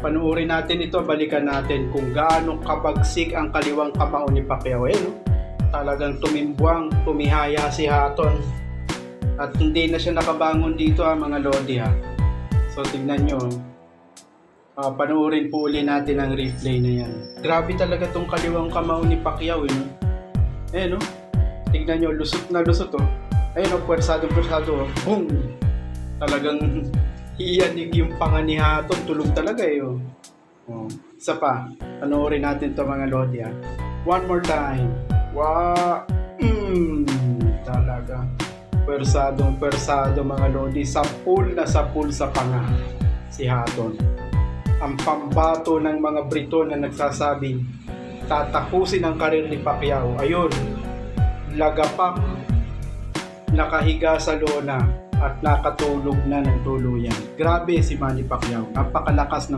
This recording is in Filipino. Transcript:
Panuorin natin ito, balikan natin kung gaano kabagsik ang kaliwang kamao ni Pacquiao. Talagang tumimbwang, tumihaya si Hatton. At hindi na siya nakabangon dito mga lodi So tignan nyo. Panuorin po uli natin ang replay na yan. Grabe talaga tong kaliwang kamao ni Pacquiao. Tignan nyo, lusot na lusot pwersado. Boom! Talagang hiyanig yung panga ni Hatton. Tulog talaga Isa pa, panoorin natin to mga lodi One more time. Wow! Talaga. Pwersado mga lodi. Sapul sa panga si Hatton. Ang pambato ng mga Briton na nagsasabing tatapusin ang karir ni Pacquiao. Ayun, lagapak, nakahiga sa lona at nakatulog na ng tuluyan. Grabe si Manny Pacquiao. Napakalakas ng